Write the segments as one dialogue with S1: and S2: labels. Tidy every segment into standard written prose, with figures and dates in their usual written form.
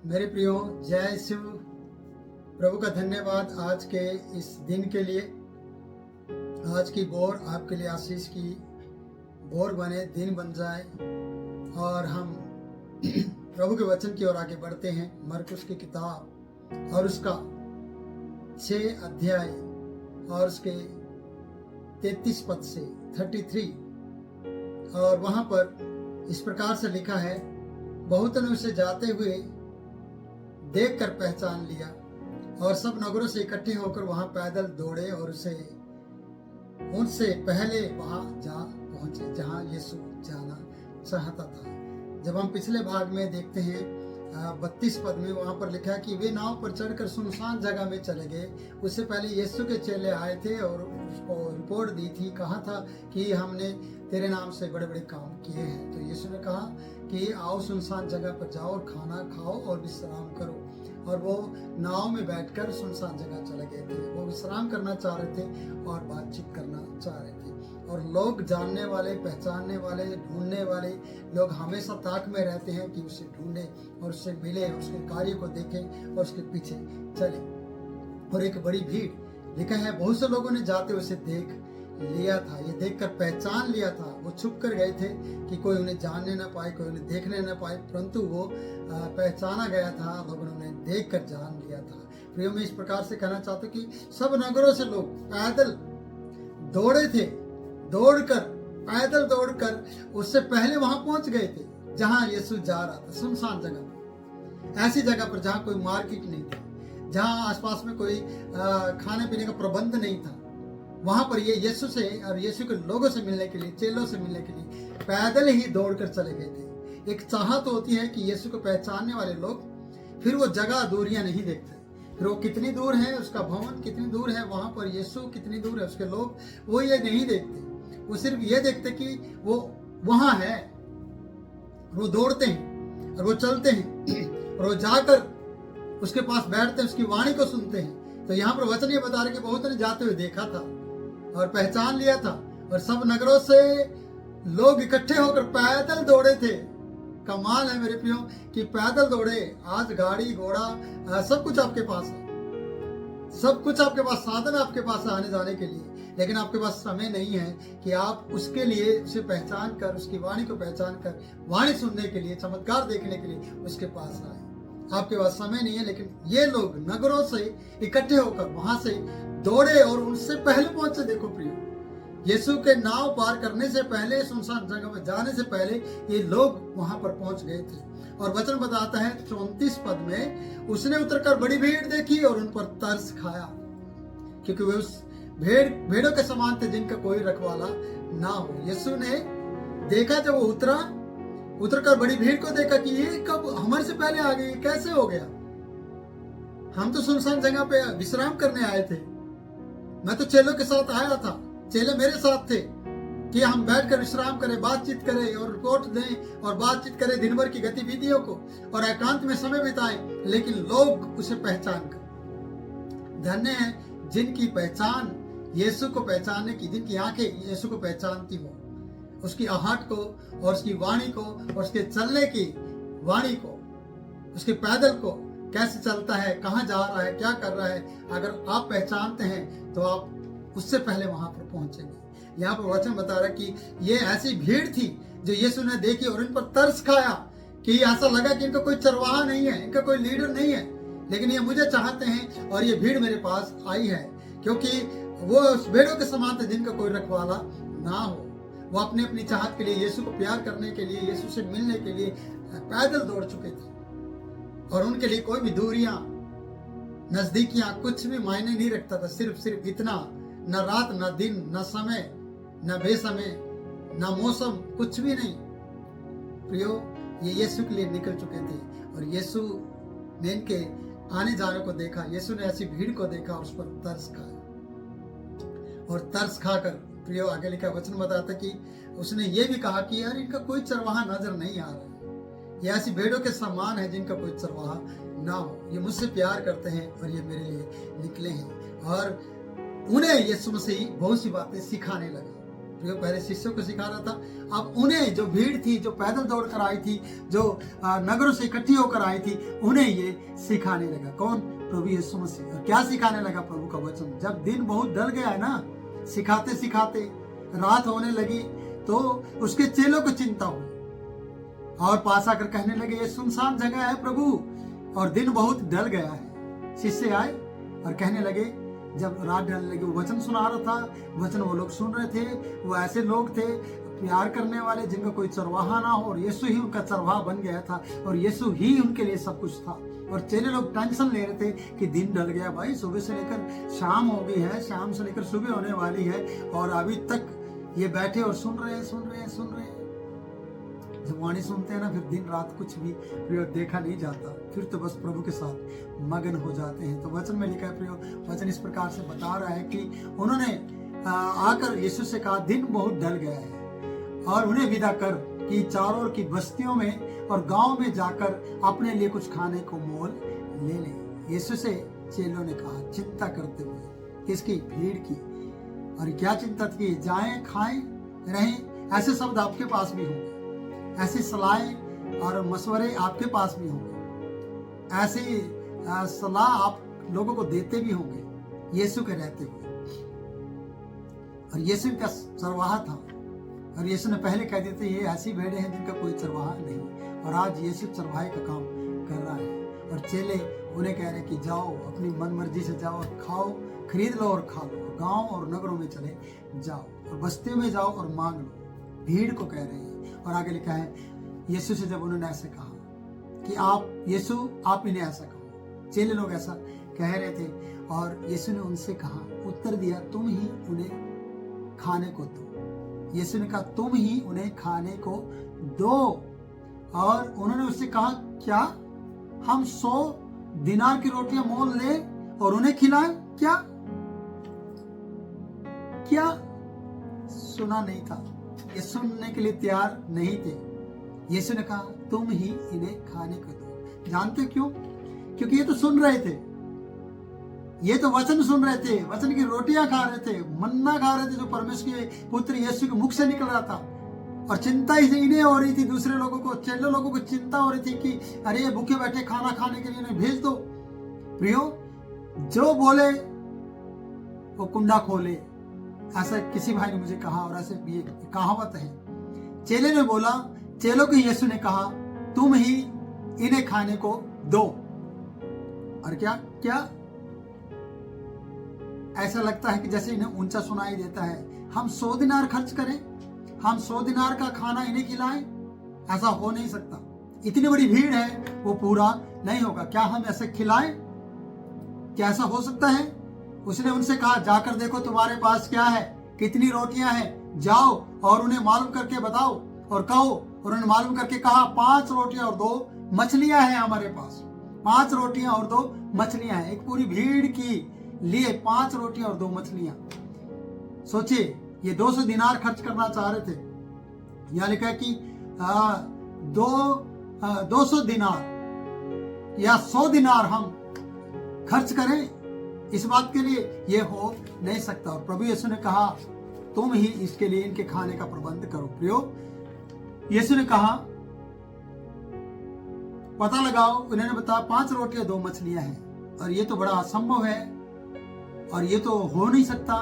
S1: मेरे प्रियो, जय शिव। प्रभु का धन्यवाद आज के इस दिन के लिए। आज की बोर आपके लिए आशीष की बोर बने, दिन बन जाए और हम प्रभु के वचन की ओर आगे बढ़ते हैं। मरकुस की किताब और उसका 6 अध्याय और उसके 33 पद से 33, और वहां पर इस प्रकार से लिखा है, बहुतों ने उसे जाते हुए देखकर पहचान लिया और सब नगरों से इकट्ठे होकर वहां पैदल दौड़े और उनसे पहले वहां जा पहुंचे जहां यीशु जाना चाहता था। जब हम पिछले भाग में देखते हैं 32 पद में, वहां पर लिखा है कि वे नाव पर चढ़कर सुनसान जगह में चले गए। उससे पहले यीशु के चेले आए थे और उसको रिपोर्ट दी थी, कहा था कि हमने तेरे नाम से बड़े बड़े काम किए हैं। तो यीशु ने कहा कि आओ सुनसान जगह पर जाओ और खाना खाओ और विश्राम करो। और वो नाव में बैठकर सुनसान जगह चले गए थे। वो विश्राम करना चाह रहे थे और बातचीत करना चाह रहे थे। और लोग जानने वाले, पहचानने वाले, ढूंढने वाले लोग हमेशा ताक में रहते हैं कि उसे ढूंढे और उससे मिले, उसके कार्य को देखें और उसके पीछे चले। और एक बड़ी भीड़, लिखा है बहुत से लोगों ने जाते उसे देख लिया था। ये देखकर पहचान लिया था। वो छुप कर गए थे कि कोई उन्हें जानने न पाए, कोई उन्हें देखने न पाए, परंतु वो पहचाना गया था। लोगों ने उन्हें देख कर जान लिया था। प्रियो, मैं इस प्रकार से कहना चाहता हूँ कि सब नगरों से लोग पैदल दौड़े थे, पैदल दौड़कर उससे पहले वहां पहुंच गए थे जहां यीशु जा रहा था, सुनसान जगह पर, ऐसी जगह पर जहां कोई मार्केट नहीं थी, जहां आसपास में कोई खाने पीने का प्रबंध नहीं था। वहां पर ये यीशु से और यीशु के लोगों से मिलने के लिए, चेलों से मिलने के लिए पैदल ही दौड़कर चले गए थे। एक चाहत होती है कि यीशु को पहचानने वाले लोग फिर वो जगह दूरियां नहीं देखते, फिर वो कितनी दूर है, उसका भवन कितनी दूर है, वहां पर यीशु कितनी दूर है, उसके लोग, वो ये नहीं देखते। वो सिर्फ ये देखते कि वो वहां है। वो दौड़ते हैं और वो चलते हैं और वो जाकर उसके पास बैठते हैं, उसकी वाणी को सुनते हैं। तो यहाँ पर वचन ये बता रहे कि बहुत ने जाते हुए देखा था और पहचान लिया था। और सब नगरों से लोग इकट्ठे होकर पैदल दौड़े थे। कमाल है मेरे प्रियो कि पैदल दौड़े। आज गाड़ी घोड़ा सब कुछ आपके पास है, सब कुछ आपके पास, साधन आपके पास है आने जाने के लिए, लेकिन आपके पास समय नहीं है कि आप उसके लिए उसे पहचान कर, उसकी वाणी को पहचान कर, वाणी सुनने के लिए, चमत्कार देखने के लिए उसके पास आए। आपके पास समय नहीं है, लेकिन ये लोग नगरों से इकट्ठे होकर वहां से दौड़े और उनसे पहले पहुंचे। देखो प्रियो, यीशु के नाव पार करने से पहले, सुनसान जगह में जाने से पहले ये लोग वहां पर पहुंच गए थे। और वचन बताता है 34 पद में, उसने उतरकर बड़ी भीड़ देखी और उन पर तरस खाया, क्योंकि वे उस भेड़ों के समान थे जिनका कोई रखवाला ना हो। यीशु ने देखा, जब वो उतरकर बड़ी भीड़ को देखा कि ये कब हमारे से पहले आ गई, कैसे हो गया? हम तो सुनसान जगह पे विश्राम करने आए थे। मैं तो चेलों के साथ आया था, चेले मेरे साथ थे कि हम बैठकर विश्राम करें, बातचीत करें और रिपोर्ट दें और बातचीत करें दिन भर की गतिविधियों को और एकांत में समय बिताएं। लेकिन लोग उसे पहचान कर, धन्य है जिनकी पहचान यीशु को पहचानने की, जिनकी आंखें यीशु को पहचानती हो, उसकी आहट को और उसकी वाणी को और उसके चलने की वाणी को, उसके पैदल को, कैसे चलता है, कहाँ जा रहा है, क्या कर रहा है, अगर आप पहचानते हैं तो आप उससे पहले वहां पर पहुंचेंगे। यहाँ पर वचन बता रहा है कि ये ऐसी भीड़ थी जो यीशु ने देखी और इन पर तरस खाया कि ऐसा लगा कि इनका कोई चरवाहा नहीं है, इनका कोई लीडर नहीं है, लेकिन ये मुझे चाहते हैं और ये भीड़ मेरे पास आई है, क्योंकि वो उस भेड़ों के समान थे जिनका कोई रखवाला ना हो। वो अपनी अपनी चाहत के लिए, यीशु को प्यार करने के लिए, यीशु से मिलने के लिए पैदल दौड़ चुके थे। और उनके लिए कोई भी दूरियां, नजदीकियां कुछ भी मायने नहीं रखता था। सिर्फ इतना, न रात न दिन, न समय न बेसमय, न मौसम, कुछ भी नहीं। प्रियो, ये यीशु के लिए निकल चुके थे और यीशु ने इनके आने जाने को देखा। यीशु ने ऐसी भीड़ को देखा और उस पर तरस खाया। और तरस खाकर प्रियो, आगे लिखा वचन बताता कि उसने ये भी कहा कि यार इनका कोई चरवाहा नजर नहीं आ रहा है, ये ऐसी भेड़ों के समान है जिनका कोई चरवाहा ना हो। ये मुझसे प्यार करते हैं और ये मेरे लिए निकले हैं। और उन्हें यीशु मसीह बहुत सी बातें सिखाने लगे। प्रियो पहले शिष्यों को सिखा रहा था, अब उन्हें जो भीड़ थी, जो पैदल दौड़ कर आई थी, जो नगरों से इकट्ठी होकर आई थी, उन्हें ये सिखाने लगा। कौन? प्रभु यीशु मसीह। और क्या सिखाने लगा? प्रभु का वचन। जब दिन बहुत ढल गया है ना, सिखाते सिखाते रात होने लगी, तो उसके चेलों को चिंता हुई और पास आकर कहने लगे, ये सुनसान जगह है प्रभु और दिन बहुत ढल गया है। शिष्य आए और कहने लगे, जब रात ढलने लगी, वो वचन सुना रहा था, वचन वो लोग सुन रहे थे। वो ऐसे लोग थे प्यार करने वाले जिनका कोई चरवाहा ना हो, और यीशु ही उनका चरवाहा बन गया था और यीशु ही उनके लिए सब कुछ था। और चेले लोग टेंशन ले रहे थे कि दिन ढल गया भाई, सुबह से लेकर शाम हो गई है, शाम से लेकर सुबह होने वाली है और अभी तक ये बैठे और सुन रहे हैं। जब वाणी सुनते हैं ना, फिर दिन रात कुछ भी प्रियो देखा नहीं जाता, फिर तो बस प्रभु के साथ मगन हो जाते हैं। तो वचन में लिखा है प्रियो, वचन इस प्रकार से बता रहा है कि उन्होंने आकर यीशु से कहा, दिन बहुत ढल गया है और उन्हें विदा कर कि चारों ओर की बस्तियों में और गांव में जाकर अपने लिए कुछ खाने को मोल ले ले। यीशु से चेलों ने कहा, चिंता करते हुए, किसकी? भीड़ की। और क्या चिंता थी? जाएं, खाएं, रहें। ऐसे शब्द आपके पास भी होंगे, ऐसी सलाहें और मशवरे आपके पास भी होंगे, ऐसी सलाह आप लोगों को देते भी होंगे यीशु के रहते हुए। और यीशु का चरवाहा था और यीशु ने पहले कह दिए थे, ये ऐसी भेड़ें हैं जिनका कोई चरवाहा नहीं। और आज यीशु चरवाहे का काम कर रहा है और चेले उन्हें कह रहे हैं कि जाओ, अपनी मन मर्जी से जाओ और खाओ, खरीद लो और खा लो, गांव और नगरों में चले जाओ और बस्तियों में जाओ और मांग लो। भीड़ को कह रहे हैं। और आगे लिखा है, यीशु से जब उन्होंने ऐसे कहा कि आप यीशु, आप इन्हें ऐसा कहो। चेले लोग ऐसा कह रहे थे और यीशु ने उनसे कहा, उत्तर दिया, तुम ही उन्हें खाने को दो। यीशु ने कहा, तुम ही उन्हें खाने को दो। और उन्होंने उससे कहा, क्या हम 100 दिनार की रोटियां मोल लें और उन्हें खिलाएं? क्या सुना नहीं था, ये सुनने के लिए तैयार नहीं थे। यीशु ने कहा, तुम ही इन्हें खाने को दो। जानते क्यों? क्योंकि ये तो सुन रहे थे, ये तो वचन सुन रहे थे, वचन की रोटियां खा रहे थे, मन्ना खा रहे थे जो परमेश्वर के पुत्र यीशु के मुख से निकल रहा था। और चिंता इन्हें हो रही थी, दूसरे लोगों को, चेले लोगों को चिंता हो रही थी कि अरे ये भूखे बैठे खाना खाने के लिए इन्हें भेज दो। प्रियो, जो बोले वो कुंडा खोले, ऐसा किसी भाई ने मुझे कहा। और ऐसे भी कहावत है, चेले ने बोला, चेलों को यीशु ने कहा, तुम ही इन्हें खाने को दो। और क्या ऐसा लगता है कि जैसे इन्हें ऊंचा सुनाई देता है, हम 100 दिनार खर्च करें, हम 100 दिनार का खाना इन्हें खिलाएं? ऐसा हो नहीं सकता, इतनी बड़ी भीड़ है, वो पूरा नहीं होगा। क्या हम ऐसे खिलाएं? क्या ऐसा हो सकता है? उसने उनसे कहा, जाकर देखो तुम्हारे पास क्या है, कितनी रोटियां हैं, जाओ और उन्हें मालूम करके बताओ और कहो। और उन्होंने मालूम करके कहा, 5 रोटियां और 2 मछलियां हैं हमारे पास। 5 रोटियां और 2 मछलियां हैं। एक पूरी भीड़ की लिए 5 रोटियां और 2 मछलियां। सोचिए, ये 200 दिनार खर्च करना चाह रहे थे। यहाँ लिखा है कि 200 दिनार या 100 दिनार हम खर्च करें इस बात के लिए, ये हो नहीं सकता। और प्रभु यीशु ने कहा, तुम ही इसके लिए इनके खाने का प्रबंध करो। प्रियो, यीशु ने कहा, पता लगाओ। उन्होंने बताया 5 रोटियां 2 मछलियां हैं। और ये तो बड़ा असंभव है और ये तो हो नहीं सकता।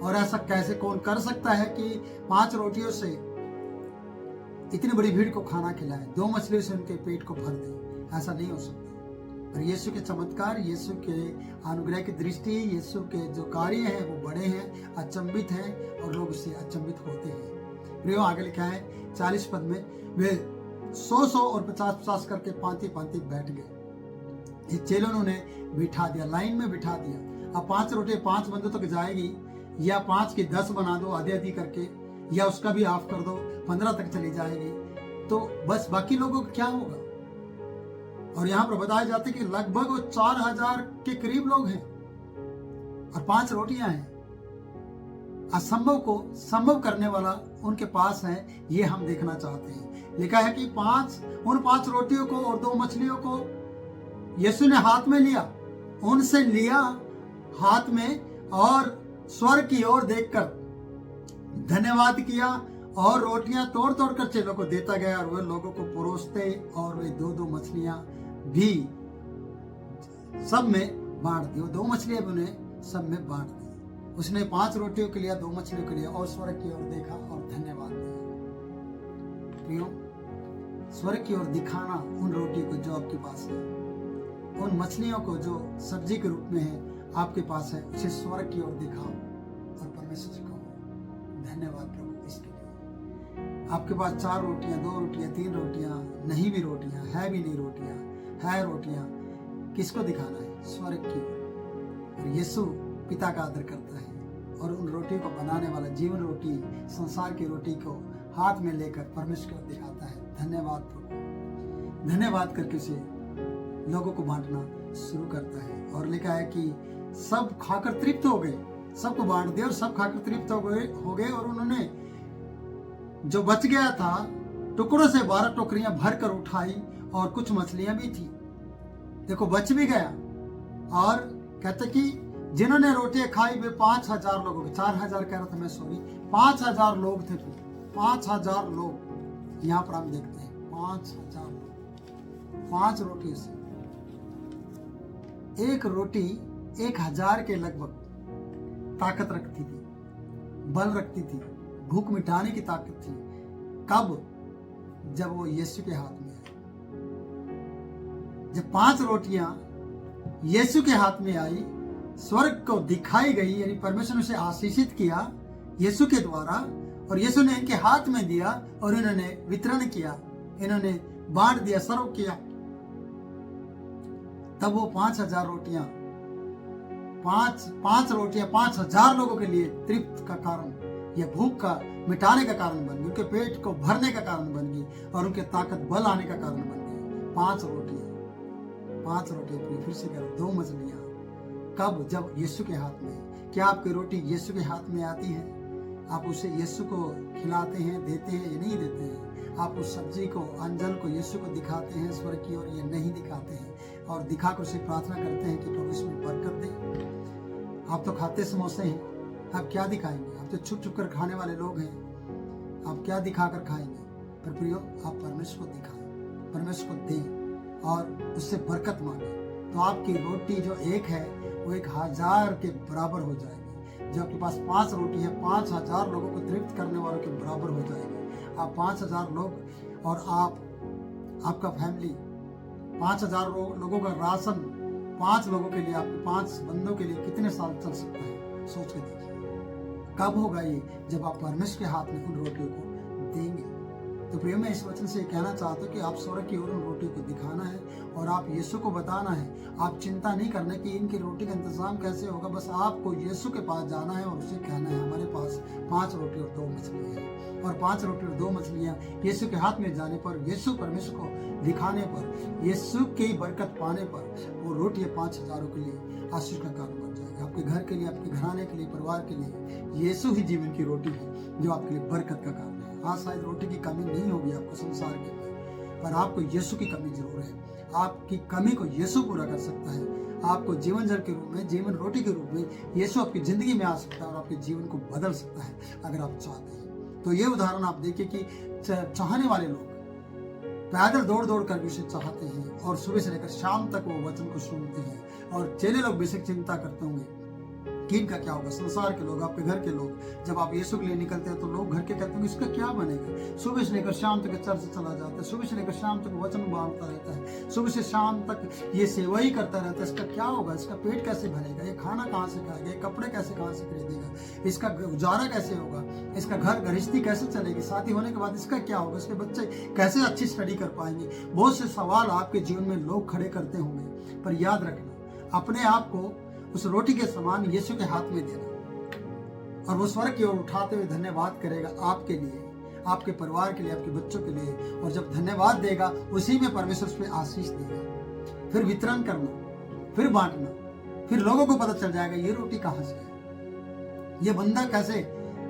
S1: और ऐसा कैसे कौन कर सकता है कि 5 रोटियों से इतनी बड़ी भीड़ को खाना खिलाए, 2 मछलियों से उनके पेट को भर दे? ऐसा नहीं हो सकता। और यीशु के चमत्कार, यीशु के अनुग्रह की दृष्टि, यीशु के जो कार्य हैं वो बड़े हैं, अचंभित हैं और लोग उससे अचंभित होते हैं। प्रियो, आगे लिखा है 40 पद में, वे 100 और 50 करके पांति बैठ गए। चेलों ने उन्हें बिठा दिया, लाइन में बिठा दिया। अब 5 रोटी 5 बंदों तक जाएगी, या 5 की 10 बना दो आधी करके, या उसका भी हाफ कर दो, 15 तक चली जाएगी। तो बस बाकी लोगों को क्या होगा? और यहाँ पर बताया जाता है कि लगभग 4000 के करीब लोग हैं और 5 रोटियां हैं। असंभव को संभव करने वाला उनके पास है, ये हम देखना चाहते हैं। लिखा है कि 5 रोटियों को और 2 मछलियों को यीशु ने हाथ में लिया, उनसे लिया हाथ में, और स्वर्ग की ओर देखकर धन्यवाद किया और रोटियां तोड़ तोड़ कर चेलों को देता गया और वे लोगों को परोसते और वे 2-2 मछलियां भी सब में बांट दी। 2 मछलियां भी उन्हें सब में बांट दी। उसने 5 रोटियों के लिए 2 मछलियों के लिए और स्वर्ग की ओर देखा और धन्यवाद दिया। प्रियो, स्वर्ग की ओर दिखाना उन रोटियों को जो आपके पास है, उन मछलियों को जो सब्जी के रूप में है आपके पास है, उसे स्वर्ग की ओर दिखाओ और परमेश्वर से कहो धन्यवाद प्रभु इसके लिए। आपके पास 4 रोटियां, 2 रोटियां, 3 रोटियां, नहीं भी रोटियां, है भी नहीं रोटियां, है रोटियां, किसको दिखाना है? स्वर्ग की ओर। और यीशु पिता का आदर करता है और उन रोटियों को बनाने वाला जीवन रोटी, संसार की रोटी को हाथ में लेकर परमेश्वर को दिखाता है। धन्यवाद प्रभु। धन्यवाद करके उसे लोगों को बांटना शुरू करता है और लिखा है कि सब खाकर तृप्त हो गए। सबको बांट दिया और सब खाकर तृप्त हो गए और उन्होंने जो बच गया था टुकड़ों से 12 टोकरियां भर कर उठाई और कुछ मछलियां भी थी। देखो, बच भी गया। और कहते कि जिन्होंने रोटियां खाई वे 5000 लोगों के, 4000 कह रहा था मैं, सॉरी, 5000 लोग थे। 5000 लोग यहाँ पर हम देखते हैं, 5000 लोग। 5 रोटियों से एक रोटी 1000 के लगभग ताकत रखती थी, बल रखती थी, भूख मिटाने की ताकत थी। कब? जब वो यीशु के हाथ में आई। जब 5 रोटियां यीशु के हाथ में आई, स्वर्ग को दिखाई गई, यानी परमेश्वर ने उसे आशीषित किया यीशु के द्वारा और यीशु ने इनके हाथ में दिया और इन्होंने वितरण किया, इन्होंने बांट दिया, सर्व किया। तब वो 5000 रोटियां, 5 रोटियां 5000 लोगों के लिए तृप्त का कारण या भूख का मिटाने का कारण बन गई, उनके पेट को भरने का कारण बन गई और उनके ताकत बल आने का कारण बन गई। 5 रोटियां, फिर से कह रहा हूं, 2 मछलियां। कब? जब यीशु के हाथ में। क्या आपकी रोटी यीशु के हाथ में आती है? आप उसे यीशु को खिलाते हैं, देते हैं या नहीं देते हैं? आप उस सब्जी को, अंजल को यीशु को दिखाते हैं स्वर्ग की ओर या नहीं दिखाते हैं? और दिखाकर उसे प्रार्थना करते हैं कि प्रभु इसमें बरकत दे। आप तो खाते समोसे हैं, आप क्या दिखाएंगे? आप तो छुप छुप कर खाने वाले लोग हैं, आप क्या दिखाकर खाएंगे? पर प्रियो, आप परमेश्वर को दिखाएं, परमेश्वर को दें और उससे बरकत मांगे, तो आपकी रोटी जो एक है वो 1000 के बराबर हो जाएगी। जो आपके पास 5 रोटी है, 5000 लोगों को तृप्त करने वालों के बराबर हो जाएगी। आप 5000 लोग और आपका फैमिली, 5000 लोगों का राशन 5 लोगों के लिए, आपके 5 बंदों के लिए कितने साल चल सकता है? सोच के देखिए। कब होगा ये? जब आप परमेश्वर के हाथ में उन रोटियों को देंगे। तो प्रिय, मैं इस वचन से कहना चाहता हूँ कि आप स्वर्ग की ओर उन रोटियों को दिखाना है और आप यीशु को बताना है। आप चिंता नहीं करना कि इनकी रोटी का इंतजाम कैसे होगा, बस आपको यीशु के पास जाना है और उसे कहना है हमारे पास 5 रोटी और 2 मछलियाँ हैं। और 5 रोटी और 2 मछलियाँ यीशु के हाथ में जाने पर, यीशु परमेश्वर को दिखाने पर, यीशु की बरकत पाने पर वो रोटियाँ 5000 के लिए आशीष का कारण बन जाएगी। आपके घर के लिए, आपके घराने के लिए, परिवार के लिए यीशु ही जीवन की रोटी है जो आपके लिए बरकत का कारण है। हाँ, शायद रोटी की कमी नहीं होगी आपको संसार के में, पर आपको यीशु की कमी जरूर है। आपकी कमी को यीशु पूरा कर सकता है। आपको जीवन जल के रूप में, जीवन रोटी के रूप में यीशु आपकी जिंदगी में आ सकता है और आपके जीवन को बदल सकता है अगर आप चाहते हैं। तो ये उदाहरण आप देखिए कि चाहने वाले लोग पैदल दौड़ दौड़ कर भी उसे चाहते हैं और सुबह से लेकर शाम तक वो वचन को सुनते हैं। और चेले लोग बेशक चिंता करते होंगे कि इनका क्या होगा। संसार के लोग, आपके घर के लोग, जब आप यीशु के लिए निकलते हैं तो लोग घर के कहते हैं इसका क्या बनेगा। सुबह से लेकर शाम तक चर्च चला जाता है, सुबह से लेकर शाम तक वचन बांटता रहता है, सुबह से शाम तक ये सेवा ही करता रहता है, इसका क्या होगा, इसका पेट कैसे भरेगा, ये खाना कहाँ से खाएगा, ये कपड़े कहाँ से खरीदेगा, इसका गुजारा कैसे होगा, इसका घर गृहस्थी कैसे चलेगी, शादी होने के बाद इसका क्या होगा, इसके बच्चे कैसे अच्छी स्टडी कर पाएंगे। बहुत से सवाल आपके जीवन में लोग खड़े करते होंगे, पर याद रखना, अपने आप को उस रोटी के समान यीशु के हाथ में देना और वो स्वर्ग की ओर उठाते हुए धन्यवाद करेगा आपके लिए, आपके परिवार के लिए, आपके बच्चों के लिए। और जब धन्यवाद देगा उसी में परमेश्वर उस पर आशीष देगा। फिर वितरण करना, फिर बांटना, फिर लोगों को पता चल जाएगा ये रोटी कहाँ से है, ये बंदा कैसे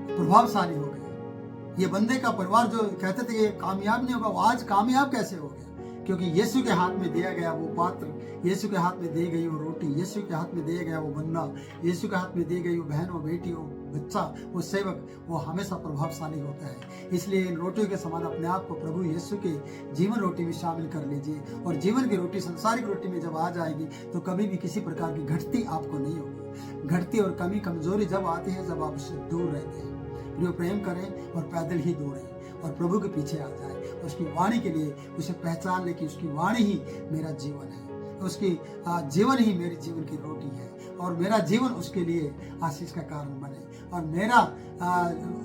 S1: प्रभावशाली हो गया, ये बंदे का परिवार जो कहते थे ये कामयाब नहीं होगा, वो आज कामयाब कैसे हो गया, क्योंकि यीशु के हाथ में दिया गया वो पात्र, यीशु के हाथ में दी गई वो रोटी, यीशु के हाथ में दिया गया वो बंदा, यीशु के हाथ में दी गई वो बहन, वो बेटी, वो बच्चा, वो सेवक, वो हमेशा प्रभावशाली होता है। इसलिए इन रोटियों के समान अपने आप को प्रभु यीशु के जीवन रोटी में शामिल कर लीजिए, और जीवन की रोटी, संसारिक रोटी में जब आ जाएगी तो कभी भी किसी प्रकार की घटती आपको नहीं होगी। घटती और कमी, कमजोरी जब आती है जब आप उससे दूर रहते हैं। प्रियो, प्रेम करें और पैदल ही दौड़ें और प्रभु के पीछे आ जाए। उसकी वाणी के लिए उसे पहचान ले कि उसकी वाणी ही मेरा जीवन है, उसकी जीवन ही मेरे जीवन की रोटी है, और मेरा जीवन उसके लिए आशीष का कारण बने, और मेरा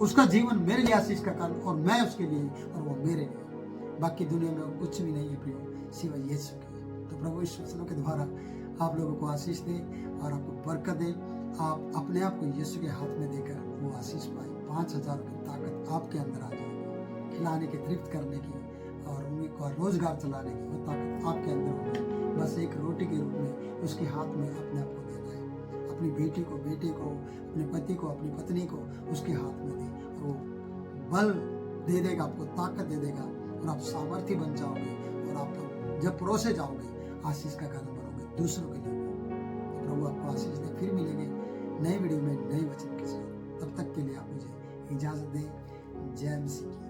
S1: उसका जीवन मेरे लिए आशीष का कारण, और मैं उसके लिए और वो मेरे लिए। बाकी दुनिया में कुछ भी नहीं है प्रियो सिवाय यीशु के। तो प्रभु इस वचनों के द्वारा आप लोगों को आशीष दे और आपको बरकत दे। आप अपने आप को यीशु के हाथ में देकर वो आशीष पाए। 5000 की ताकत आपके अंदर आ जाएगी, खिलाने की, तृप्त करने की और उनका रोजगार चलाने की वो ताकत आपके अंदर होगी। बस एक रोटी के रूप में उसके हाथ में अपने आप को देना है। अपनी बेटी को, बेटे को, अपने पति को, अपनी पत्नी को उसके हाथ में दे, और वो बल दे देगा, आपको ताकत दे देगा, और आप सामर्थ्य बन जाओगे, और आप जब परोसे जाओगे आशीष का कारण बनोगे दूसरों के लिए। तो प्रभु आपको आशीष दे। फिर मिलेंगे नए वीडियो में नए वचन के साथ। तब तक के लिए आप मुझे इजाजत दें। जय मसीह।